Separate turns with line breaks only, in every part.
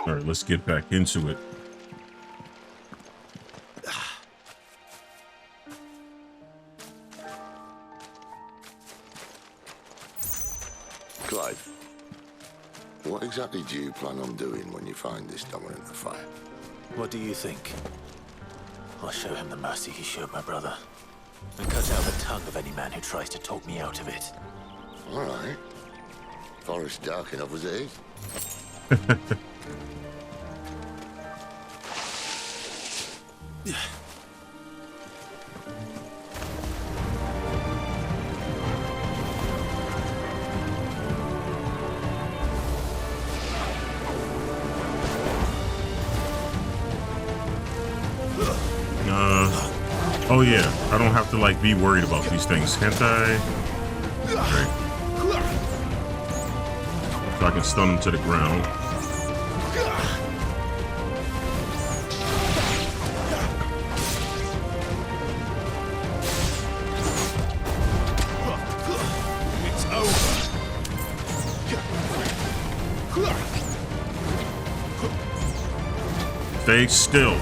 All right, let's get back into it.
Clive, what exactly do you plan on doing when you find this dominant of fire?
What do you think? I'll show him the mercy he showed my brother, and cut out the tongue of any man who tries to talk me out of it.
All right. Forest dark enough as it is.
Oh yeah, I don't have to like be worried about these things, can't I? Great. So I can stun them to the ground.
It's over.
Stay still.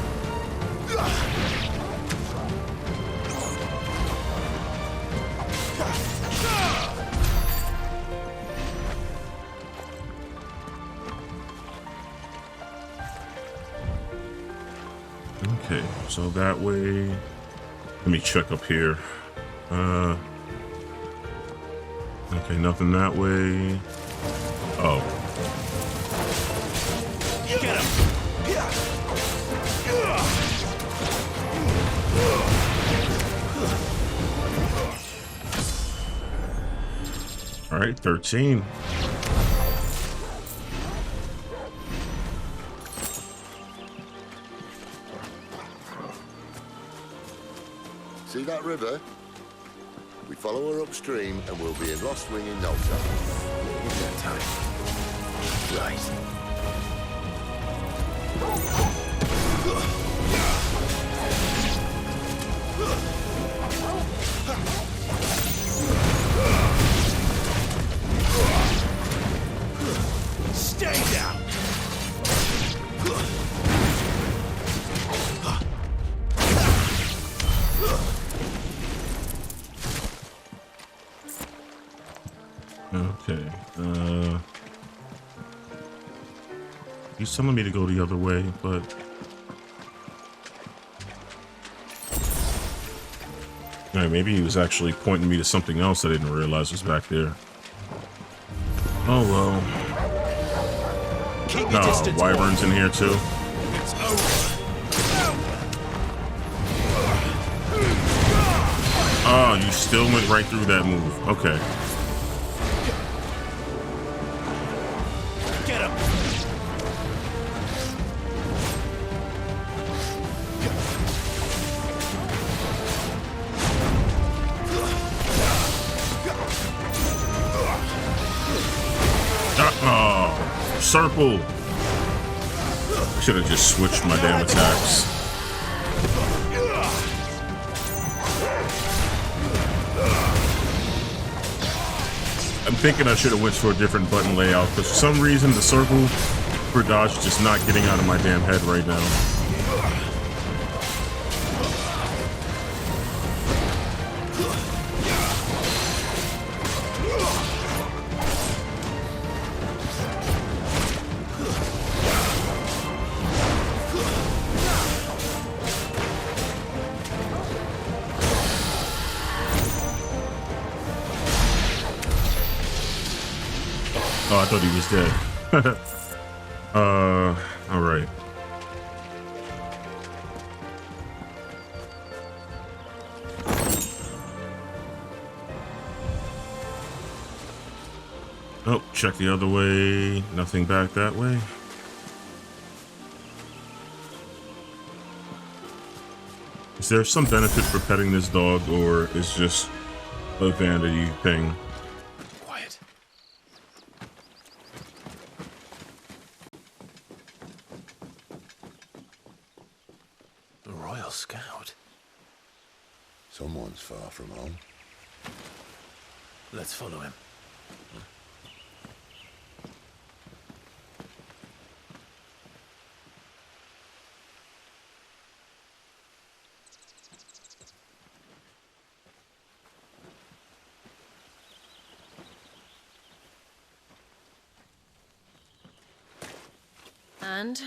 Okay, so that way, let me check up here. Okay, nothing that way. Oh.
Get him.
All right, 13.
See that river? We follow her upstream and we'll be in Lost Wing in no time.
In that time. Right.
Stay down.
Okay. He's telling me to go the other way, but all right, maybe he was actually pointing me to something else I didn't realize was back there. Oh well.
Keep your distance.
Wyvern's in here too.
It's over.
Oh, you still went right through that move. Okay.
Get him.
Oh, circle. I should have just switched my damn attacks. I'm thinking I should have went for a different button layout, because for some reason the circle for dodge is just not getting out of my damn head right now. Oh, I thought he was dead. All right. Oh, check the other way. Nothing back that way. Is there some benefit for petting this dog, or is just a vanity thing?
Quiet. The Royal Scout.
Someone's far from home.
Let's follow him.
And?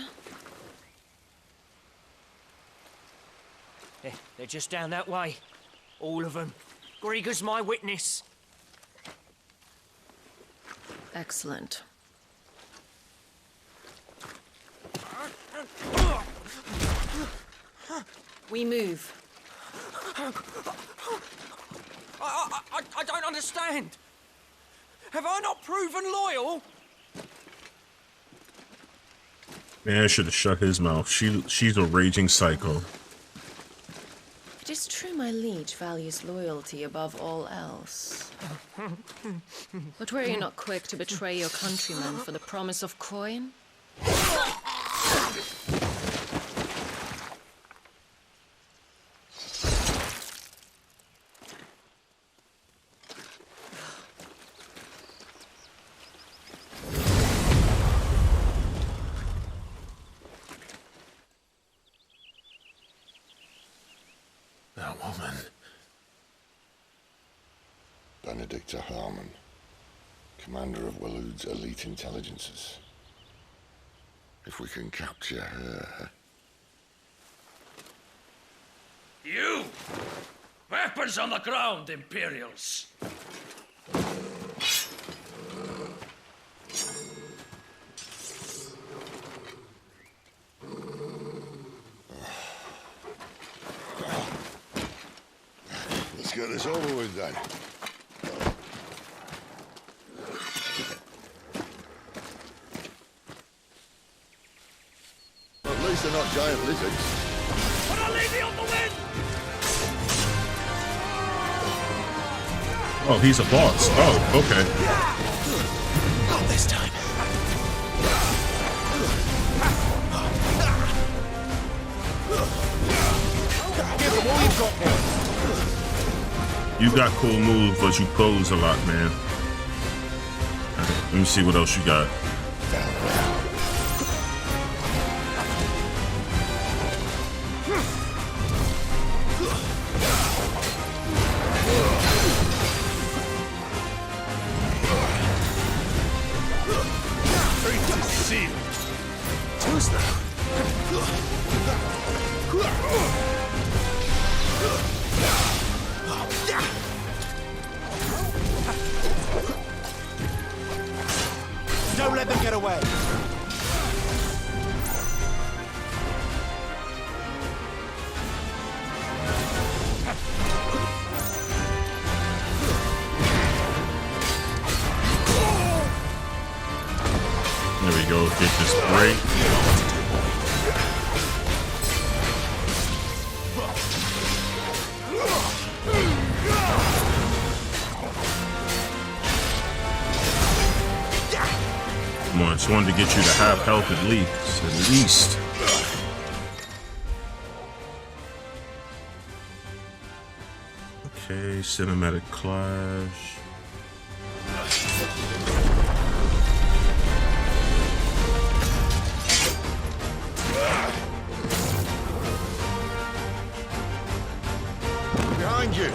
They're just down that way. All of them. Grieger's my witness.
Excellent. We move.
I don't understand. Have I not proven loyal?
Man, I should have shut his mouth. She's a raging psycho.
It is true my liege values loyalty above all else. But were you not quick to betray your countrymen for the promise of coin?
That woman.
Benedicta Harmon, commander of Waloed's elite intelligences. If we can capture her...
You! Weapons on the ground, Imperials!
Let's get this over with then. At least they're not giant lizards.
Put a lady on the wind!
Oh, he's a boss. Oh, okay.
Not this time. Give them all you've got, boys.
You got cool moves, but you pose a lot, man. Alright, let me see what else you got.
Fate is sealed.
Who's that? Don't let them get away.
There we go. Get this break. Come on, just wanted to get you to half health at least. At least. Okay, cinematic clash.
Behind you!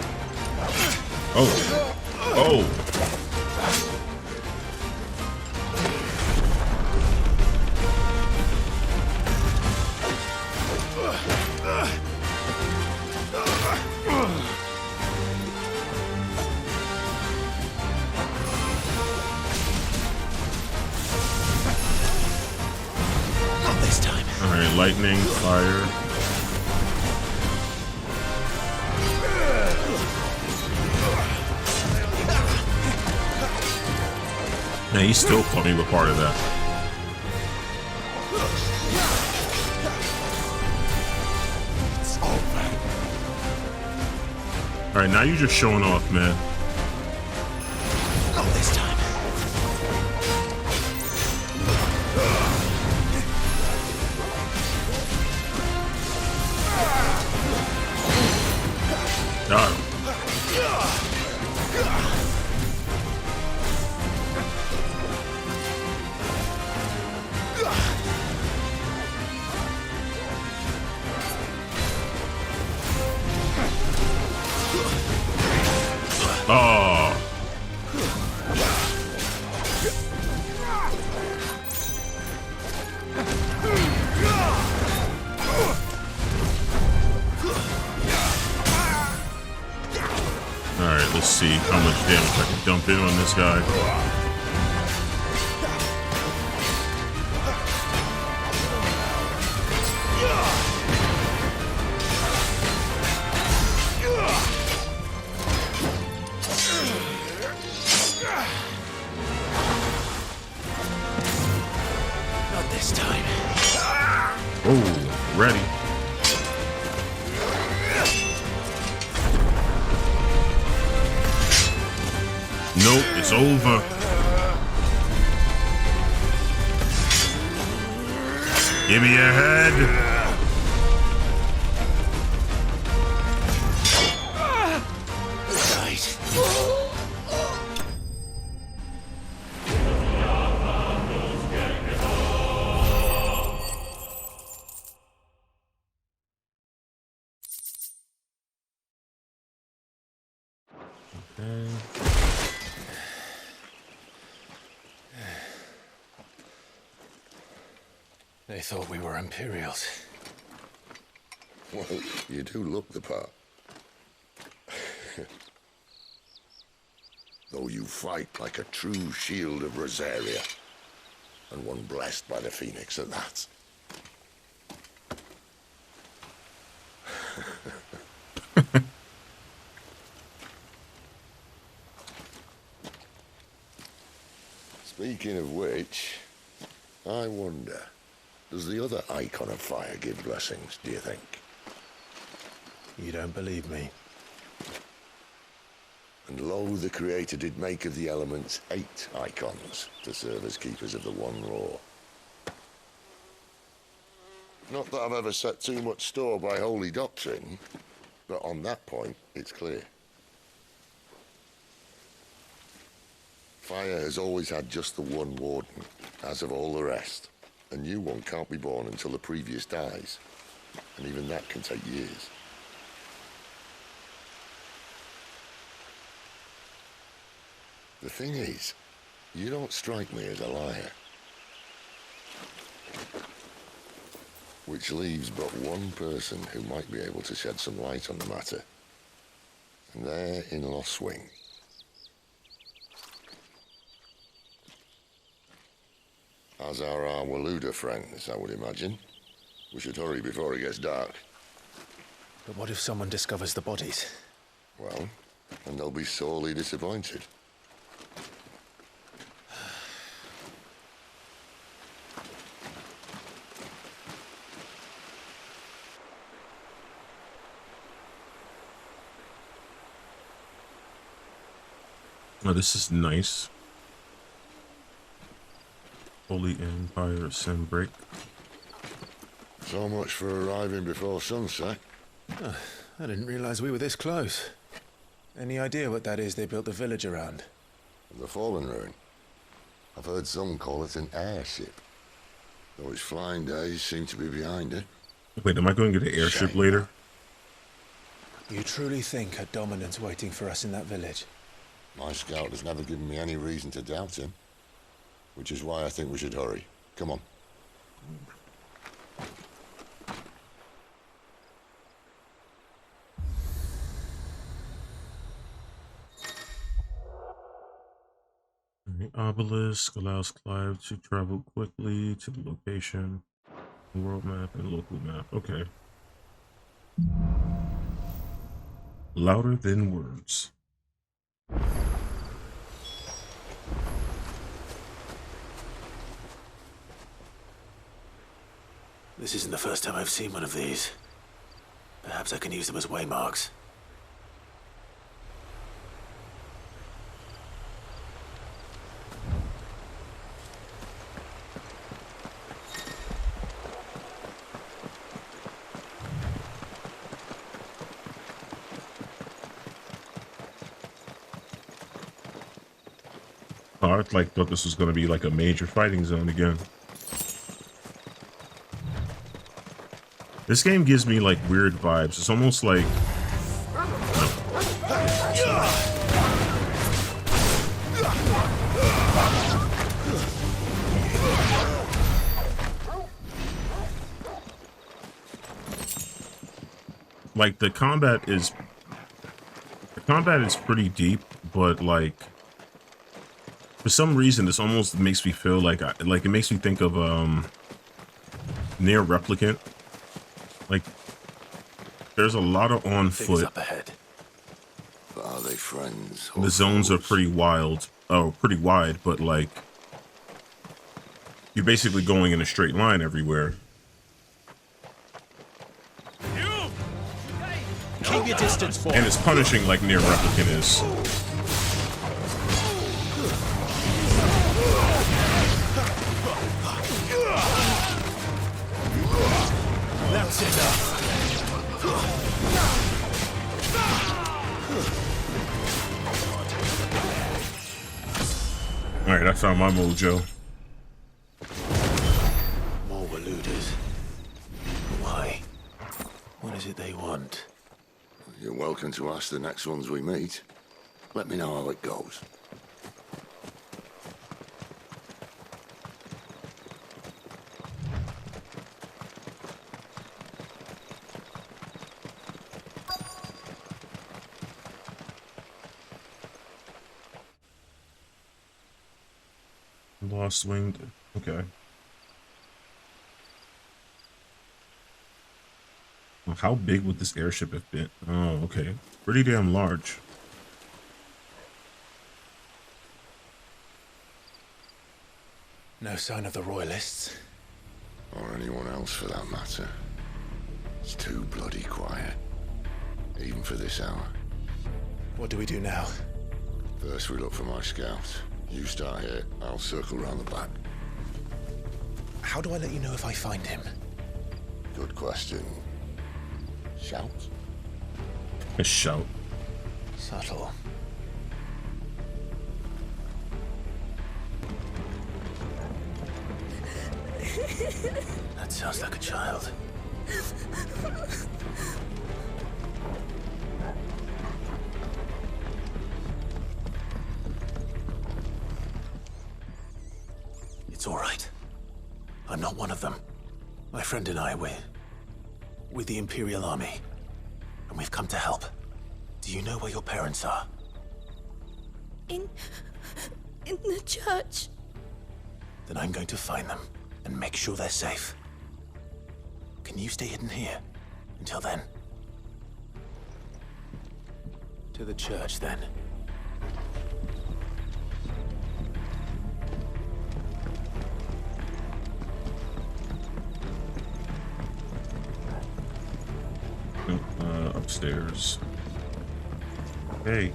Oh. Oh.
Not this time.
Alright, lightning, fire. Man, he still caught me with part of that.
It's over.
Alright, now you're just showing off, man.
Not this time.
Got him. jump in on this guy.
Not this time.
Oh, ready. Nope, it's over. Give me your head.
Right.
Okay.
They thought we were Imperials.
Well, you do look the part. Though you fight like a true shield of Rosaria. And one blessed by the Phoenix at that. Speaking of which, I wonder, does the other icon of fire give blessings, do you think?
You don't believe me?
And lo, the Creator did make of the elements 8 icons to serve as keepers of the one law. Not that I've ever set too much store by holy doctrine, but on that point, it's clear. Fire has always had just the one warden, as of all the rest. A new one can't be born until the previous dies, and even that can take years. The thing is, you don't strike me as a liar. Which leaves but one person who might be able to shed some light on the matter. And they're in Lost Wing. As are our Waluda friends, I would imagine. We should hurry before it gets dark.
But what if someone discovers the bodies?
Well, and they'll be sorely disappointed.
Oh, this is nice. Holy Empire Ascend Break.
So much for arriving before sunset.
Oh, I didn't realize we were this close. Any idea what that is they built the village around?
The Fallen Ruin. I've heard some call it an airship. Though its flying days seem to be behind it.
Wait, am I going to get an airship
Shame.
later?
You truly think a dominant's waiting for us in that village?
My scout has never given me any reason to doubt him. Which is why I think we should hurry. Come on.
The obelisk allows Clive to travel quickly to the location, world map, and local map. Okay. Louder than words.
This isn't the first time I've seen one of these. Perhaps I can use them as waymarks.
Oh, I thought this was going to be like a major fighting zone again. This game gives me like weird vibes. It's almost like the combat is pretty deep, but like For some reason, this almost makes me feel like like it makes me think of Near Replicant. Like there's a lot of on
Figures
foot.
up ahead.
But are they friends?
The zones are pretty wild. Oh, pretty wide, but like you're basically going in a straight line everywhere.
Keep your distance, boy.
And it's punishing like Near Replicant is.
That's enough.
Alright, I found my mojo.
More Waluders. Why? What is it they want?
You're welcome to ask the next ones we meet. Let me know how it goes.
Lost winged. Okay. Well, how big would this airship have been? Oh, okay. Pretty damn large.
No sign of the royalists.
Or anyone else for that matter. It's too bloody quiet. Even for this hour.
What do we do now?
First we look for my scouts. You start here, I'll circle round the back.
How do I let you know if I find him?
Good question. Shout?
A shout.
Subtle. That sounds like a child. It's all right. I'm not one of them. My friend and I, we're with the Imperial Army. And we've come to help. Do you know where your parents are?
In the church.
Then I'm going to find them and make sure they're safe. Can you stay hidden here until then? To the church, then.
Upstairs. Hey.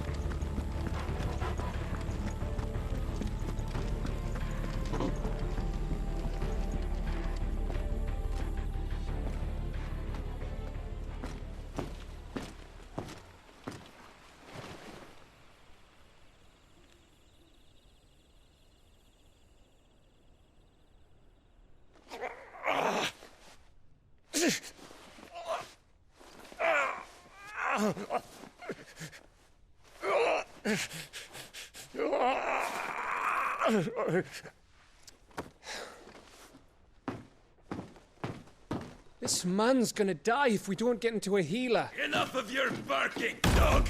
This man's gonna die if we don't get into a healer.
Enough of your barking, dog!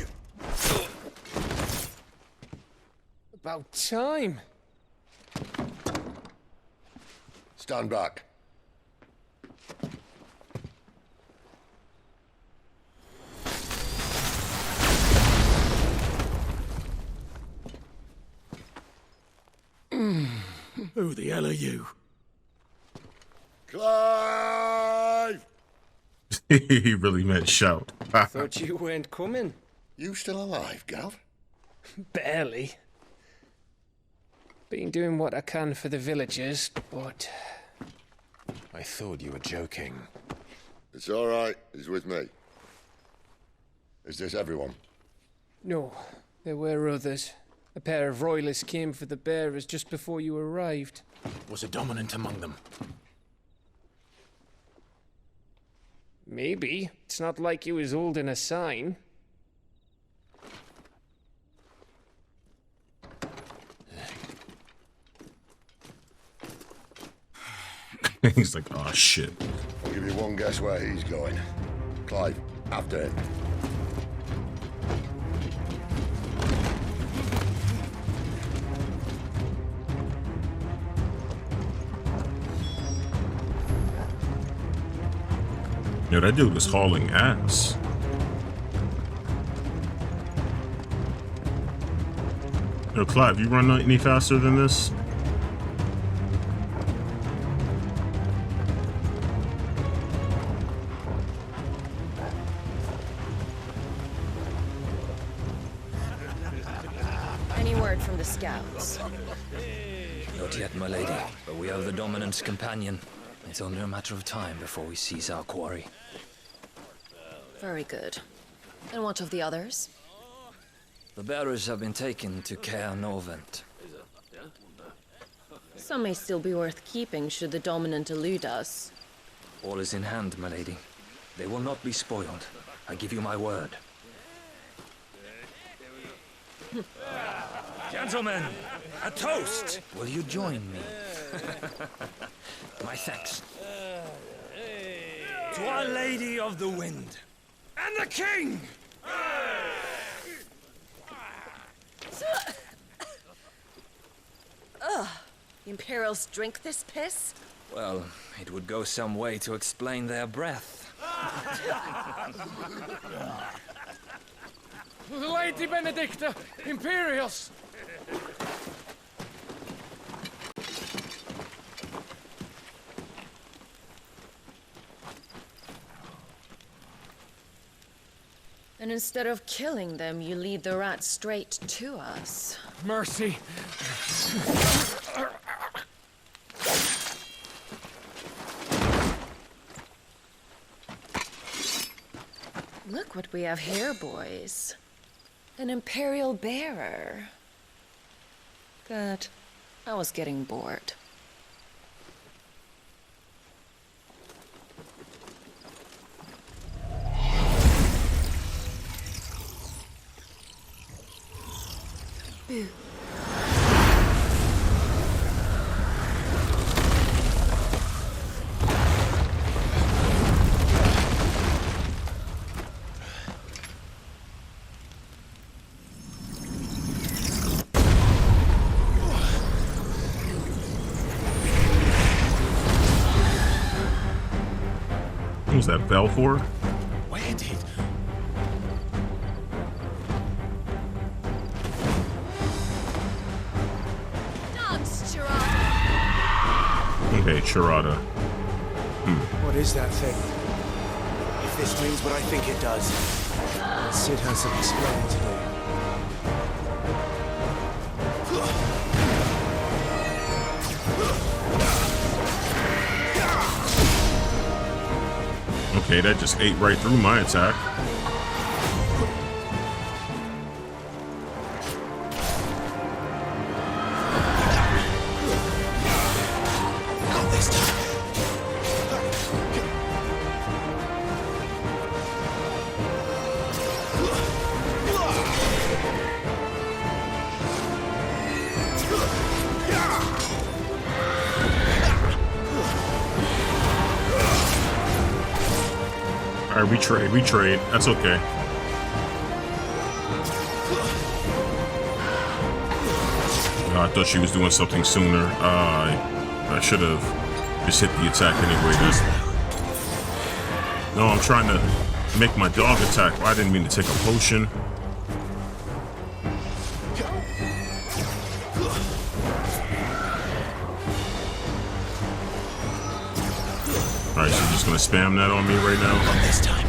About time.
Stand back.
Who the hell are you?
Clive!
He really meant shout.
Thought you weren't coming.
You still alive, Gav?
Barely. Been doing what I can for the villagers, but...
I thought you were joking.
It's all right. He's with me. Is this everyone?
No, there were others. A pair of royalists came for the bearers just before you arrived.
Was a dominant among them?
Maybe. It's not like he was holding a sign.
He's like, oh shit.
I'll give you one guess where he's going. Clive, after him.
Yo, that dude was hauling ass. Yo, Clive, you run any faster than this?
Any word from the scouts?
Not yet, my lady, but we have the Dominant's companion. It's only a matter of time before we seize our quarry.
Very good. And what of the others?
The bearers have been taken to Caer Novent.
Some may still be worth keeping should the Dominant elude us.
All is in hand, my lady. They will not be spoiled. I give you my word.
Gentlemen, a toast!
Will you join me? My thanks.
To Our Lady of the Wind. And the King!
The Imperials drink this piss?
Well, it would go some way to explain their breath.
Lady Benedicta, Imperials!
And instead of killing them, you lead the rats straight to us.
Mercy.
Look what we have here, boys. An Imperial bearer. Good. I was getting bored. Boo.
What was that, Balfour?
Where did...
Dogs, Gerard!
Okay, Charada.
What is that thing? If this means what I think it does, Sid has some explaining to do.
Okay, that just ate right through my attack.
Not this time.
Alright, we trade. That's okay. I thought she was doing something sooner. I should have just hit the attack anyway. No, I'm trying to make my dog attack. I didn't mean to take a potion. Alright, so you're just gonna spam that on me right now?
Not this time.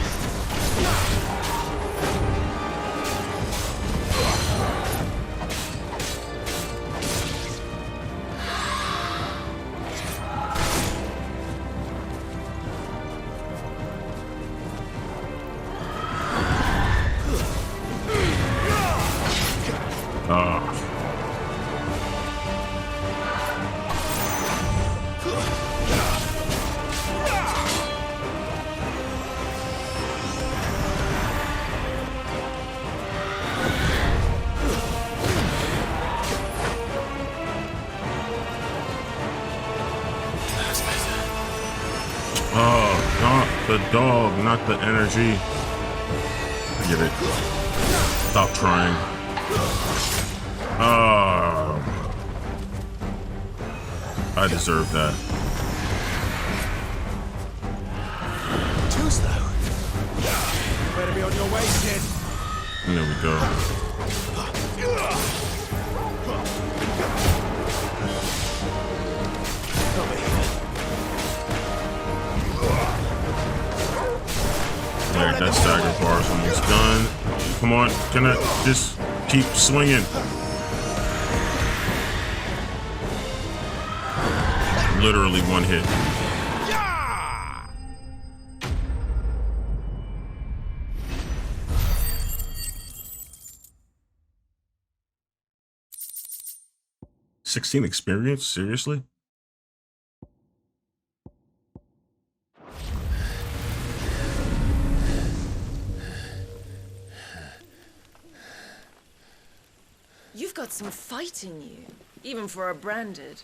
Oh, not the dog, not the energy. I get it. Stop trying. I deserve that.
Too slow.
There we go. Alright, that stagger bar is almost done. Come on, can I just keep swinging? Literally one hit. 16 experience? Seriously?
You've got some fight in you, even for a branded.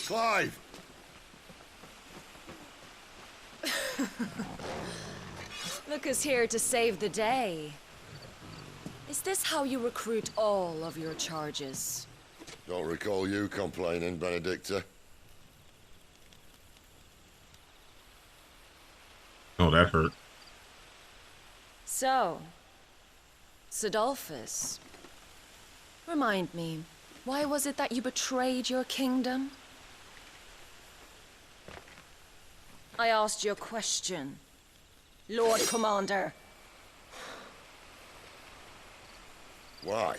Clive!
Look who's here to save the day. Is this how you recruit all of your charges?
Don't recall you complaining, Benedicta.
Oh, that hurt.
So, Sidolphus, remind me, why was it that you betrayed your kingdom? I asked you a question, Lord Commander.
Why?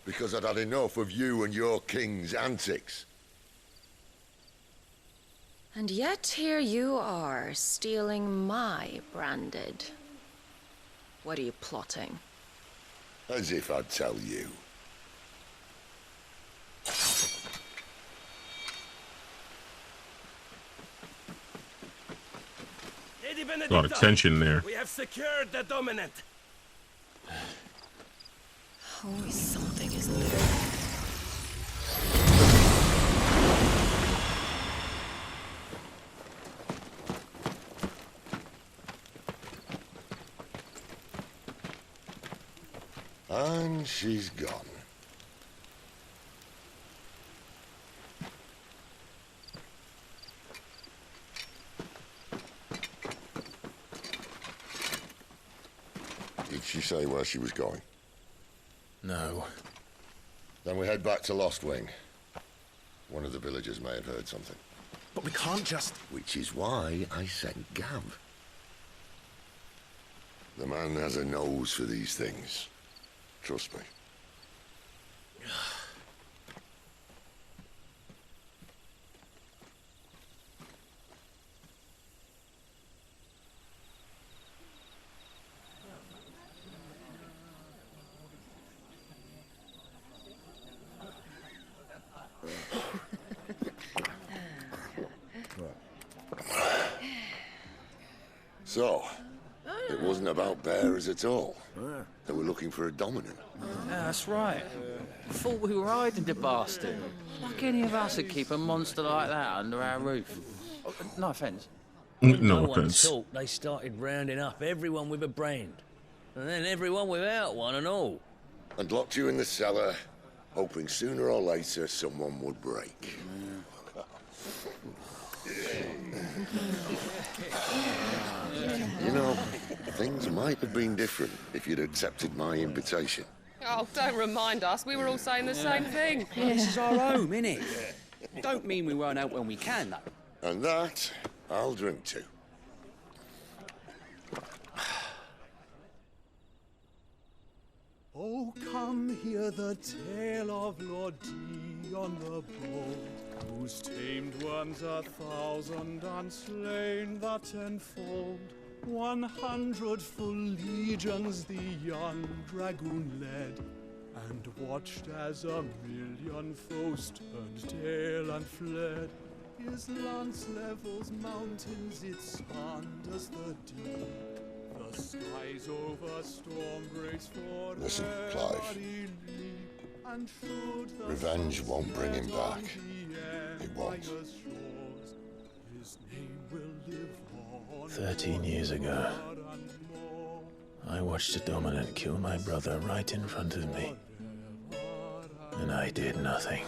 Because I'd had enough of you and your king's antics.
And yet here you are, stealing my branded. What are you plotting?
As if I'd tell you.
Lady
A
Benedicta,
lot of tension there.
we have secured the dominant.
Always something, isn't there?
And she's gone. Did she say where she was going?
No.
Then we head back to Lost Wing. One of the villagers may have heard something.
But we can't just...
Which is why I sent Gav. The man has a nose for these things. Trust me. So, it wasn't about bearers at all. They were looking for a dominant.
Yeah, that's right. Thought we were hiding the bastard. Like any of us would keep a monster like that under our roof. No offence.
No
one
offense.
thought they started rounding up everyone with a brand. And then everyone without one and all.
And locked you in the cellar, hoping sooner or later someone would break. You know, things might have been different if you'd accepted my invitation.
Oh, don't remind us. We were all saying the same thing.
This is our home, innit? Don't mean we won't out when we can, though.
And that, I'll drink to.
Oh, come hear the tale of Lord Dion the Bold, who's tamed worms 1,000 and slain the tenfold. 100 full legions the young dragoon led, and watched as 1,000,000 foes turned tail and fled. His lance levels mountains, it sanders the deep. The skies over storm breaks for
Listen, Clive.
and should the
Revenge won't bring him back. It won't.
His name will live on
13 years ago, I watched a dominant kill my brother right in front of me. And I did nothing.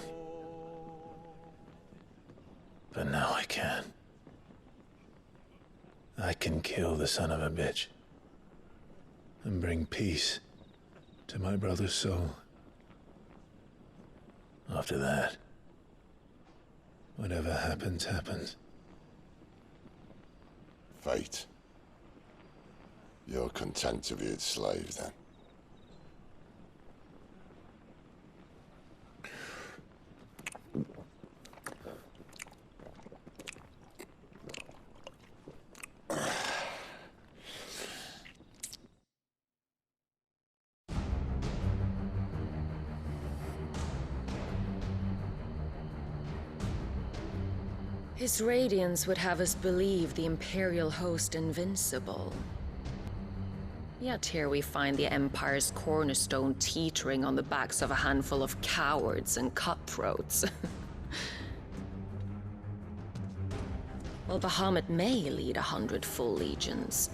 But now I can. I can kill the son of a bitch and bring peace to my brother's soul. After that, whatever happens, happens.
Fate. You're content to be its slave, then?
His radiance would have us believe the Imperial host invincible. Yet here we find the Empire's cornerstone teetering on the backs of a handful of cowards and cutthroats. While Bahamut may lead 100 full legions,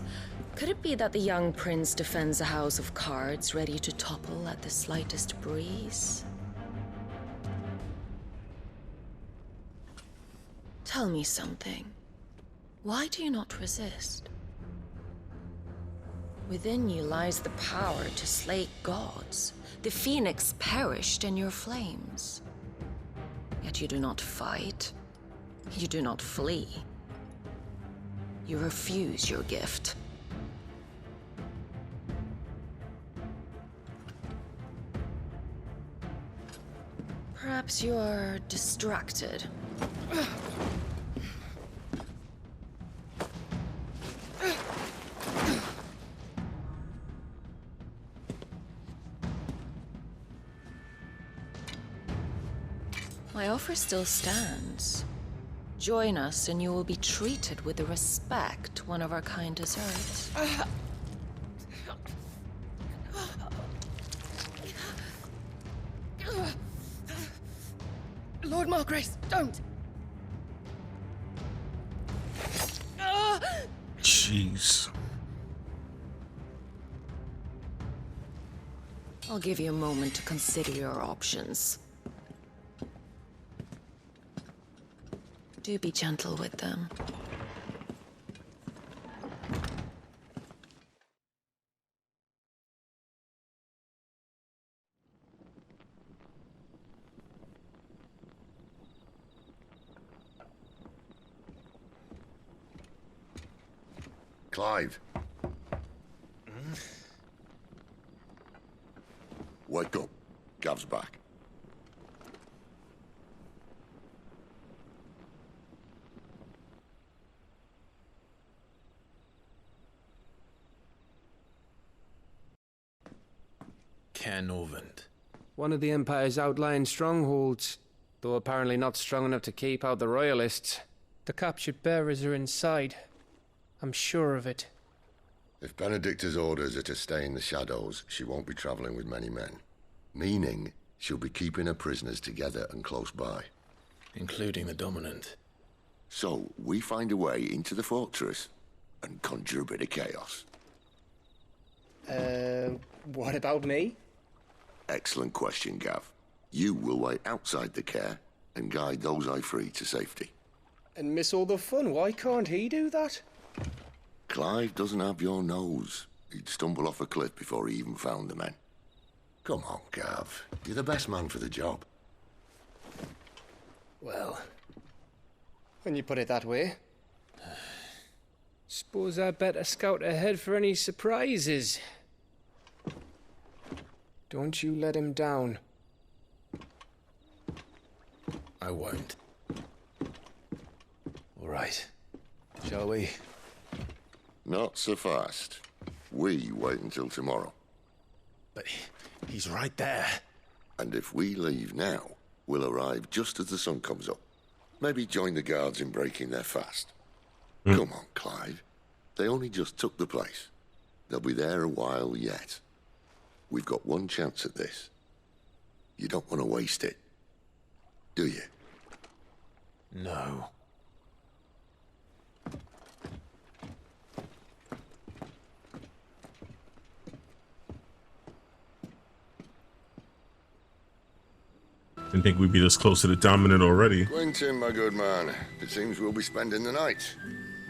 could it be that the young prince defends a house of cards ready to topple at the slightest breeze? Tell me something. Why do you not resist? Within you lies the power to slay gods. The phoenix perished in your flames. Yet you do not fight. You do not flee. You refuse your gift. Perhaps you are distracted. My offer still stands. Join us and you will be treated with the respect one of our kind deserves.
Lord Margrace, don't!
Jeez.
I'll give you a moment to consider your options. Do be gentle with them.
Clive. Wake up. Gav's back.
Canovant.
One of the Empire's outlying strongholds, though apparently not strong enough to keep out the Royalists. The captured bearers are inside. I'm sure of it.
If Benedicta's orders are to stay in the shadows, she won't be traveling with many men. Meaning, she'll be keeping her prisoners together and close by.
Including the Dominant.
So, we find a way into the fortress and conjure a bit of chaos.
What about me?
Excellent question, Gav. You will wait outside the care and guide those I free to safety.
And miss all the fun. Why can't he do that?
Clive doesn't have your nose. He'd stumble off a cliff before he even found the men. Come on, Gav. You're the best man for the job.
Well, when you put it that way. Suppose I better scout ahead for any surprises. Don't you let him down.
I won't. All right. Shall we?
Not so fast. We wait until tomorrow.
But he's right there.
And if we leave now, we'll arrive just as the sun comes up. Maybe join the guards in breaking their fast. Come on, Clive. They only just took the place. They'll be there a while yet. We've got one chance at this. You don't want to waste it, do you?
No.
Didn't think we'd be this close to the Dominant already.
Quentin, my good man. It seems we'll be spending the night.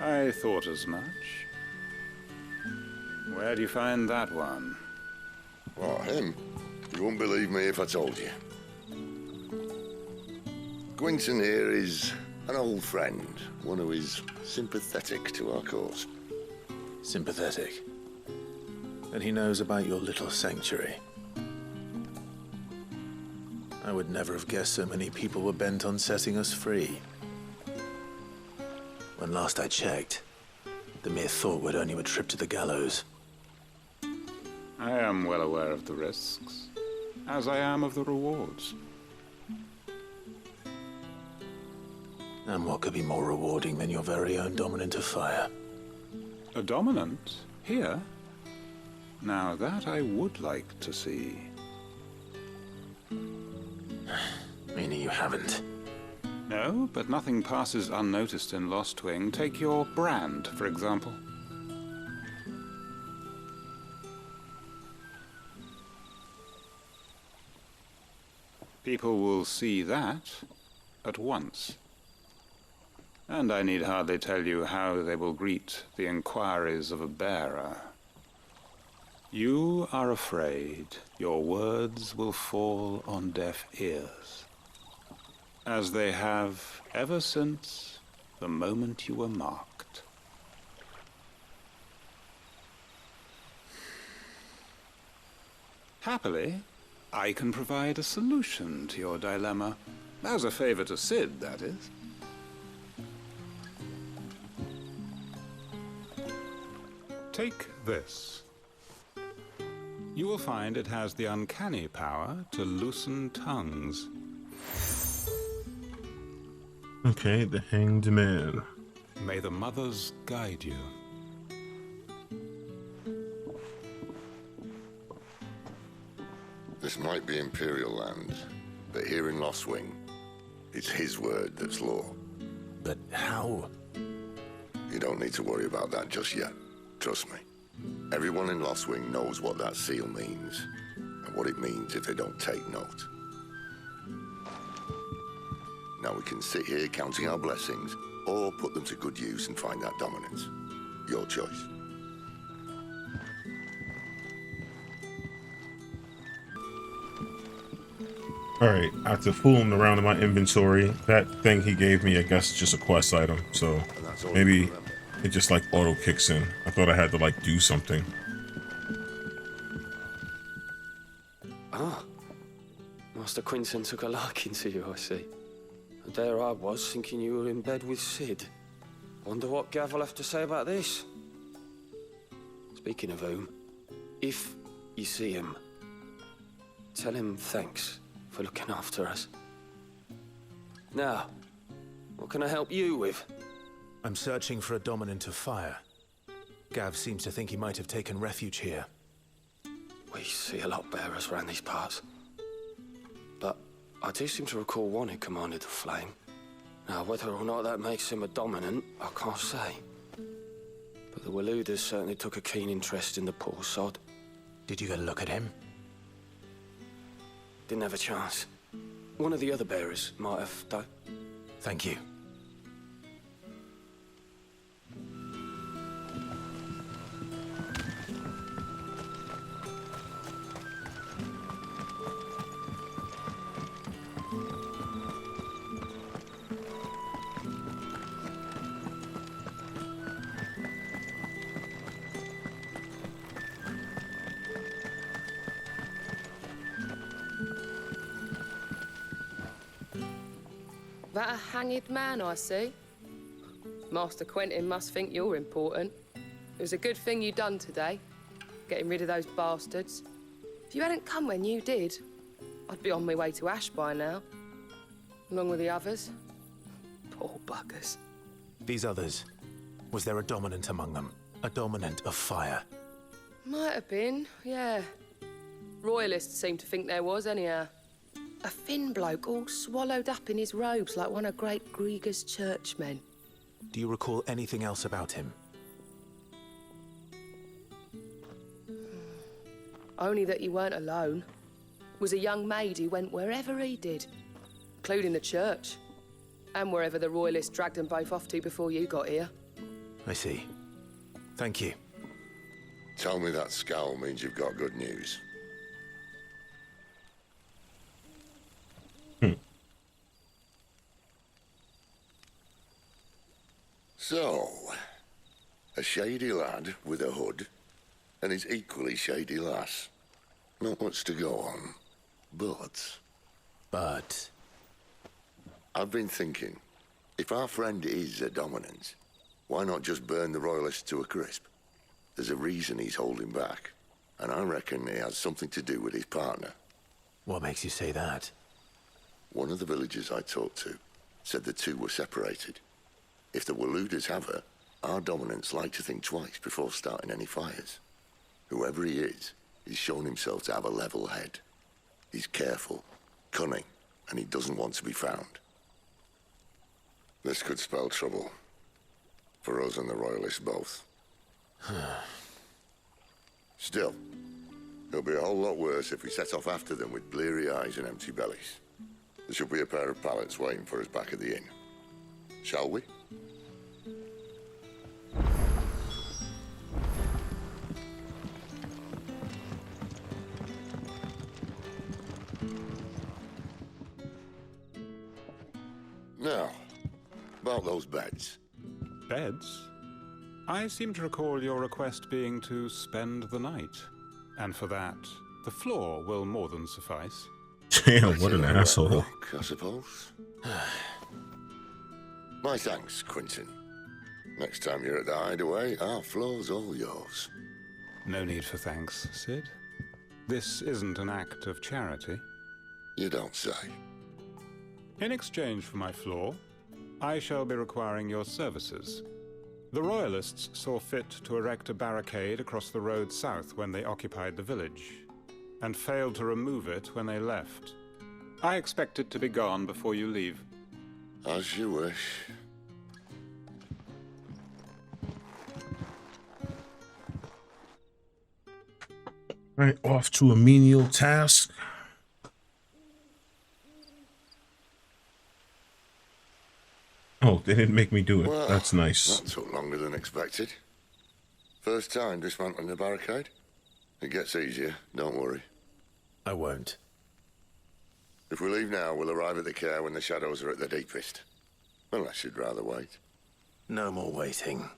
I thought as much. Where do you find that one?
Oh, him? You wouldn't believe me if I told you. Gwynton here is an old friend, one who is sympathetic to our cause.
Sympathetic? And he knows about your little sanctuary. I would never have guessed so many people were bent on setting us free. When last I checked, the mere thought would earn you a trip to the gallows.
I am well aware of the risks, as I am of the rewards.
And what could be more rewarding than your very own dominant of fire?
A dominant? Here? Now that I would like to see.
Meaning you haven't?
No, but nothing passes unnoticed in Lost Wing. Take your brand, for example. People will see that at once. And I need hardly tell you how they will greet the inquiries of a bearer. You are afraid your words will fall on deaf ears, as they have ever since the moment you were marked. Happily, I can provide a solution to your dilemma. As a favor to Sid, that is. Take this. You will find it has the uncanny power to loosen tongues.
Okay, the Hanged Man.
May the mothers guide you.
This might be Imperial land, but here in Lost Wing, it's his word that's law.
But how?
You don't need to worry about that just yet. Trust me. Everyone in Lost Wing knows what that seal means, and what it means if they don't take note. Now we can sit here counting our blessings, or put them to good use and find that dominance. Your choice.
Alright, after fooling around in my inventory, that thing he gave me, I guess, is just a quest item. So maybe it just like auto kicks in. I thought I had to like do something.
Ah, Master Quinton took a liking to you, I see. And there I was, thinking you were in bed with Sid. Wonder what Gav will have to say about this. Speaking of whom, if you see him, tell him thanks for looking after us. Now, what can I help you with?
I'm searching for a dominant of fire. Gav seems to think he might have taken refuge here.
We see a lot bearers around these parts. But I do seem to recall one who commanded the flame. Now, whether or not that makes him a dominant, I can't say. But the Waluders certainly took a keen interest in the poor sod.
Did you get a look at him?
Didn't have a chance. One of the other bearers might have, though.
Thank you.
That a hanged man, I see. Master Quentin must think you're important. It was a good thing you done today, getting rid of those bastards. If you hadn't come when you did, I'd be on my way to Ash by now, along with the others. Poor buggers.
These others, was there a dominant among them? A dominant of fire?
Might have been, yeah. Royalists seem to think there was, anyhow. A thin bloke all swallowed up in his robes like one of Great Grieger's churchmen.
Do you recall anything else about him?
Only that he weren't alone. Was a young maid who went wherever he did, including the church, and wherever the Royalists dragged them both off to before you got here.
I see. Thank you.
Tell me that scowl means you've got good news. So, a shady lad with a hood, and his equally shady lass. Not much to go on, but... I've been thinking, if our friend is a dominant, why not just burn the Royalists to a crisp? There's a reason he's holding back, and I reckon it has something to do with his partner.
What makes you say that?
One of the villagers I talked to said the two were separated. If the Waluders have her, our dominants like to think twice before starting any fires. Whoever he is, he's shown himself to have a level head. He's careful, cunning, and he doesn't want to be found. This could spell trouble. For us and the Royalists both. Still, it'll be a whole lot worse if we set off after them with bleary eyes and empty bellies. There should be a pair of pallets waiting for us back at the inn. Shall we? Now, about those beds.
Beds? I seem to recall your request being to spend the night. And for that, the floor will more than suffice.
Damn, what an asshole.
Rock, I suppose. My thanks, Quentin. Next time you're at the hideaway, our floor's all yours.
No need for thanks, Sid. This isn't an act of charity.
You don't say.
In exchange for my floor, I shall be requiring your services. The Royalists saw fit to erect a barricade across the road south when they occupied the village, and failed to remove it when they left. I expect it to be gone before you leave.
As you wish.
Right, off to a menial task. Oh, they didn't make me do it.
Well,
that's nice.
That took longer than expected. First time dismantling the barricade? It gets easier, don't worry.
I won't.
If we leave now, we'll arrive at the care when the shadows are at their deepest. Unless you'd rather wait.
No more waiting.